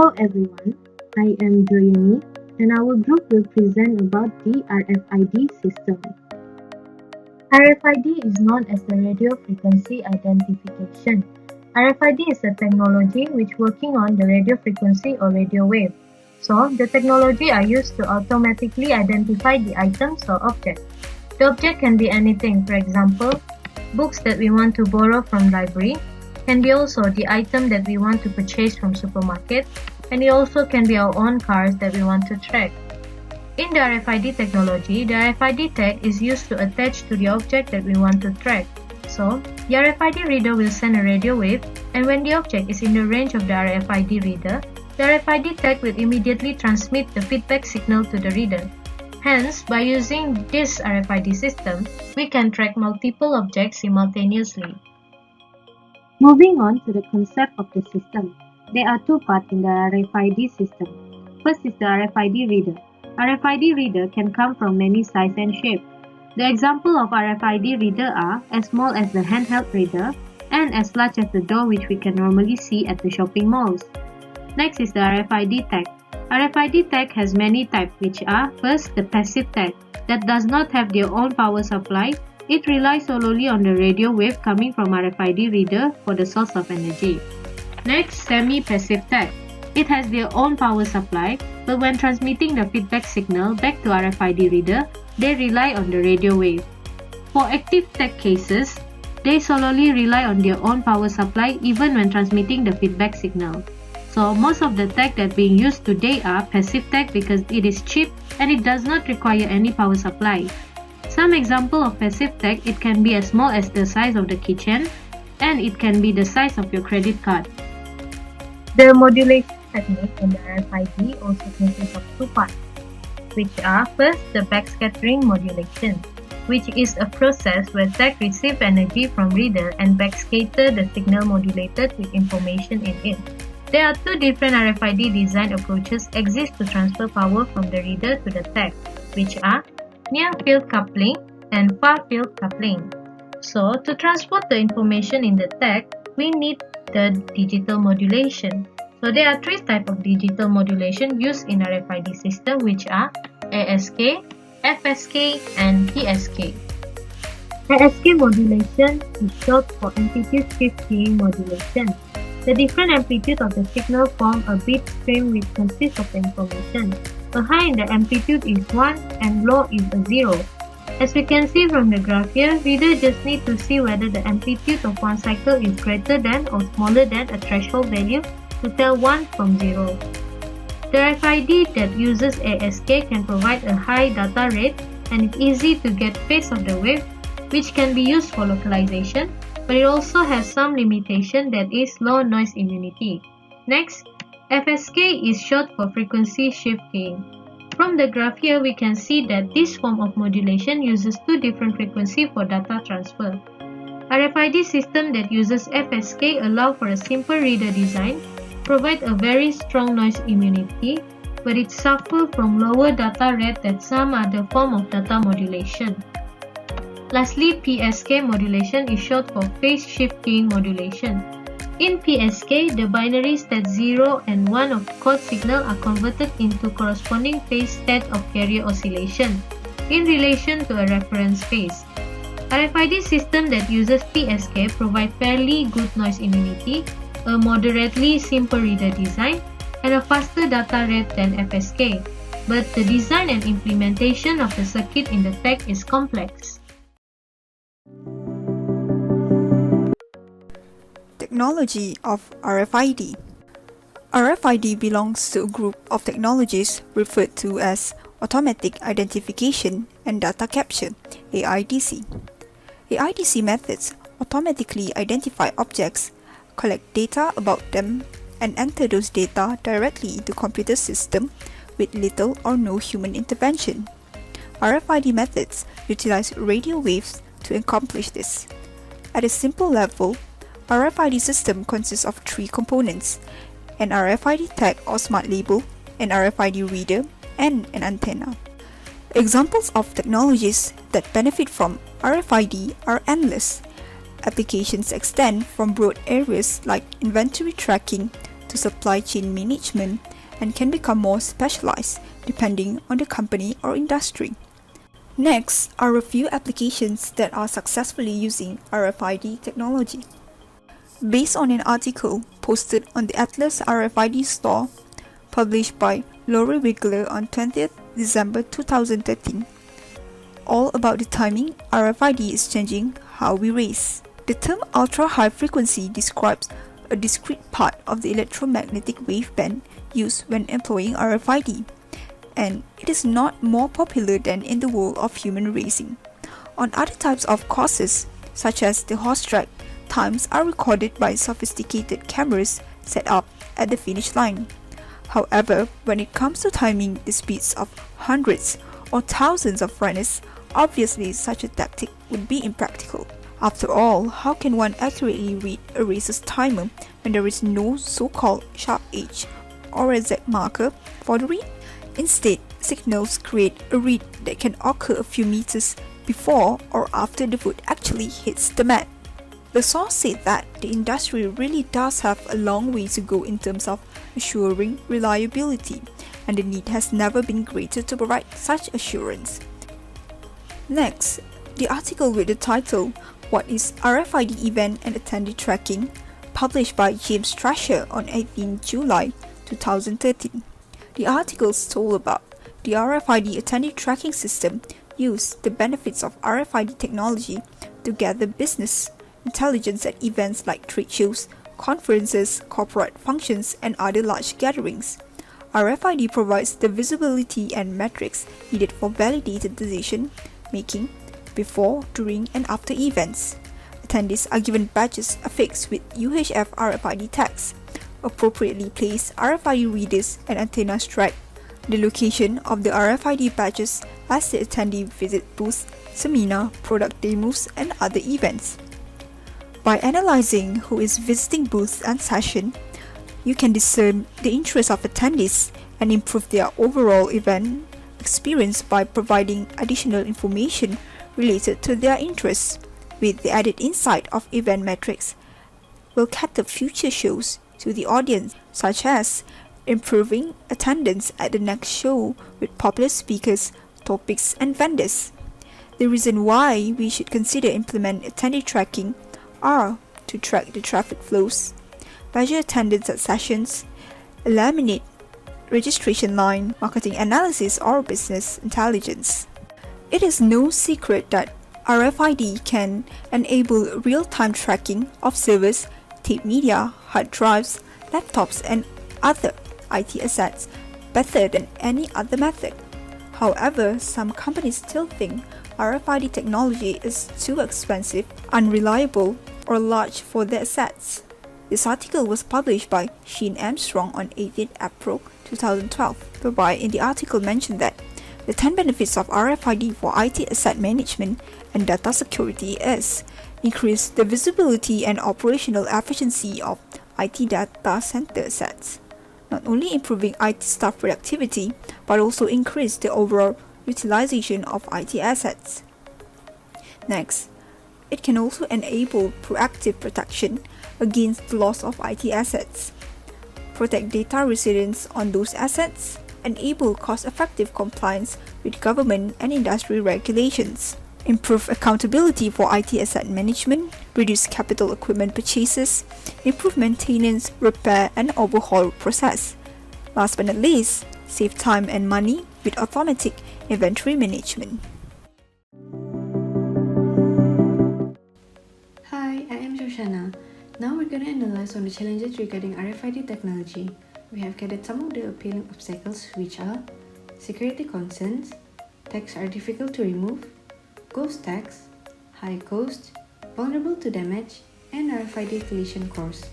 Hello everyone, I am Joyenie and our group will present about the RFID system. RFID is known as the radio frequency identification. RFID is a technology which working on the radio frequency or radio wave. So, the technology are used to automatically identify the items or objects. The object can be anything, for example, books that we want to borrow from library, can be also the item that we want to purchase from supermarket, and it also can be our own cars that we want to track. In the RFID technology, the RFID tag is used to attach to the object that we want to track. So, the RFID reader will send a radio wave, and when the object is in the range of the RFID reader, the RFID tag will immediately transmit the feedback signal to the reader. Hence, by using this RFID system, we can track multiple objects simultaneously. Moving on to the concept of the system, there are two parts in the RFID system. First is the RFID reader. RFID reader can come from many size and shape. The example of RFID reader are as small as the handheld reader and as large as the door which we can normally see at the shopping malls. Next is the RFID tag. RFID tag has many types which are first the passive tag that does not have their own power supply. It relies solely on the radio wave coming from RFID reader for the source of energy. Next, semi-passive tag. It has their own power supply, but when transmitting the feedback signal back to RFID reader, they rely on the radio wave. For active tag cases, they solely rely on their own power supply even when transmitting the feedback signal. So most of the tag that being used today are passive tag because it is cheap and it does not require any power supply. Some example of passive tag, it can be as small as the size of the keychain and it can be the size of your credit card. The modulation technique in the RFID also consists of two parts, which are first the backscattering modulation, which is a process where tag receive energy from reader and backscatter the signal modulated with information in it. There are two different RFID design approaches exist to transfer power from the reader to the tag, which are near field coupling and far field coupling. So, to transport the information in the tag, we need the digital modulation. So, there are three types of digital modulation used in RFID system, which are ASK, FSK, and PSK. ASK modulation is short for amplitude shift keying modulation. The different amplitude of the signal form a bit stream which consists of the information. A high in the amplitude is 1 and low is a 0. As we can see from the graph here, reader just need to see whether the amplitude of one cycle is greater than or smaller than a threshold value to tell 1 from 0. The RFID that uses ASK can provide a high data rate and it's easy to get phase of the wave, which can be used for localization, but it also has some limitation that is low noise immunity. Next, FSK is short for frequency shift keying. From the graph here, we can see that this form of modulation uses two different frequencies for data transfer. RFID system that uses FSK allow for a simple reader design, provide a very strong noise immunity, but it suffers from lower data rate than some other form of data modulation. Lastly, PSK modulation is short for phase shift keying modulation. In PSK, the binary state 0 and 1 of code signal are converted into corresponding phase state of carrier oscillation in relation to a reference phase. RFID system that uses PSK provide fairly good noise immunity, a moderately simple reader design, and a faster data rate than FSK, but the design and implementation of the circuit in the tag is complex. Technology of RFID. RFID belongs to a group of technologies referred to as Automatic Identification and Data Capture, AIDC. AIDC methods automatically identify objects, collect data about them, and enter those data directly into computer system with little or no human intervention. RFID methods utilize radio waves to accomplish this. At a simple level, RFID system consists of three components: an RFID tag or smart label, an RFID reader, and an antenna. Examples of technologies that benefit from RFID are endless. Applications extend from broad areas like inventory tracking to supply chain management and can become more specialized depending on the company or industry. Next are a few applications that are successfully using RFID technology. Based on an article posted on the Atlas RFID store, published by Lori Wiggler on 20th December 2013, all about the timing RFID is changing how we race. The term ultra-high frequency describes a discrete part of the electromagnetic waveband used when employing RFID, and it is not more popular than in the world of human racing. On other types of courses, such as the horse track, times are recorded by sophisticated cameras set up at the finish line. However, when it comes to timing the speeds of hundreds or thousands of runners, obviously such a tactic would be impractical. After all, how can one accurately read a racer's timer when there is no so-called sharp edge or exact marker for the read? Instead, signals create a read that can occur a few meters before or after the foot actually hits the mat. The source said that the industry really does have a long way to go in terms of assuring reliability, and the need has never been greater to provide such assurance. Next, the article with the title, "What is RFID Event and Attendee Tracking?" published by James Thrasher on 18 July 2013. The articles told about the RFID attendee tracking system use the benefits of RFID technology to gather business intelligence at events like trade shows, conferences, corporate functions, and other large gatherings. RFID provides the visibility and metrics needed for validated decision making before, during, and after events. Attendees are given badges affixed with UHF RFID tags. Appropriately placed RFID readers and antennas track the location of the RFID badges as the attendee visit booths, seminar, product demos, and other events. By analyzing who is visiting booths and session, you can discern the interests of attendees and improve their overall event experience by providing additional information related to their interests, with the added insight of event metrics will cater future shows to the audience, such as improving attendance at the next show with popular speakers, topics, and vendors. The reason why we should consider implement attendee tracking are to track the traffic flows, measure attendance at sessions, eliminate registration line, marketing analysis, or business intelligence. It is no secret that RFID can enable real-time tracking of servers, tape media, hard drives, laptops, and other IT assets better than any other method. However, some companies still think RFID technology is too expensive, unreliable, or large for their assets. This article was published by Shane Armstrong on 18 April 2012, whereby in the article mentioned that the 10 benefits of RFID for IT asset management and data security is increase the visibility and operational efficiency of IT data center assets, not only improving IT staff productivity, but also increase the overall utilization of IT assets. Next, it can also enable proactive protection against the loss of IT assets, protect data residence on those assets, enable cost-effective compliance with government and industry regulations, improve accountability for IT asset management, reduce capital equipment purchases, improve maintenance, repair, and overhaul process. Last but not least, save time and money with automatic inventory management. Hi, I am Shoshana. Now we're going to analyze on the challenges regarding RFID technology. We have gathered some of the appealing obstacles, which are security concerns, tags are difficult to remove, ghost tags, high cost, vulnerable to damage, and RFID collision course.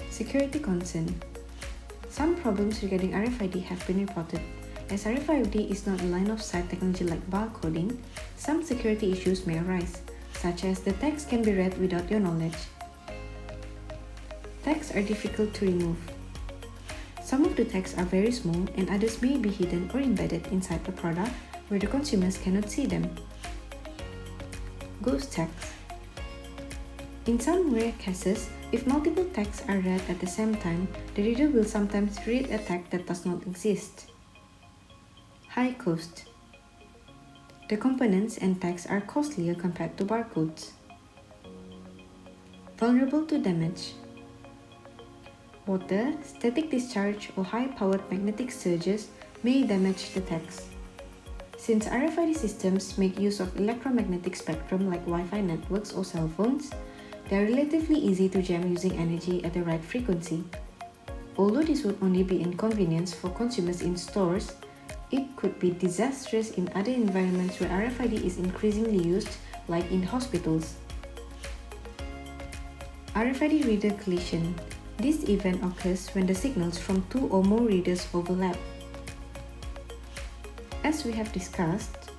Security concern. Some problems regarding RFID have been reported. As RFID is not a line-of-sight technology like barcoding, some security issues may arise, such as the tags can be read without your knowledge. Tags are difficult to remove. Some of the tags are very small and others may be hidden or embedded inside the product where the consumers cannot see them. Ghost tags. In some rare cases, If multiple texts are read at the same time, the reader will sometimes read a text that does not exist. High cost. The components and tags are costlier compared to barcodes. Vulnerable to damage. Water, static discharge, or high-powered magnetic surges may damage the tags. Since RFID systems make use of electromagnetic spectrum like Wi-Fi networks or cell phones, they are relatively easy to jam using energy at the right frequency. Although this would only be inconvenience for consumers in stores, it could be disastrous in other environments where RFID is increasingly used, like in hospitals. RFID reader collision. This event occurs when the signals from two or more readers overlap. As we have discussed,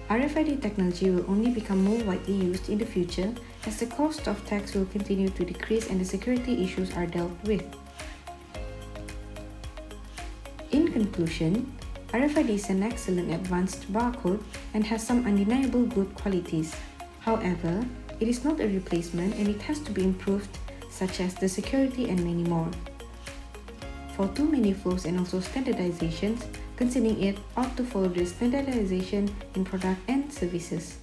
RFID technology will only become more widely used in the future as the cost of tags will continue to decrease and the security issues are dealt with. In conclusion, RFID is an excellent advanced barcode and has some undeniable good qualities. However, it is not a replacement and it has to be improved, such as the security and many more. For too many flows and also standardizations, concerning it ought to follow the standardization in product and services.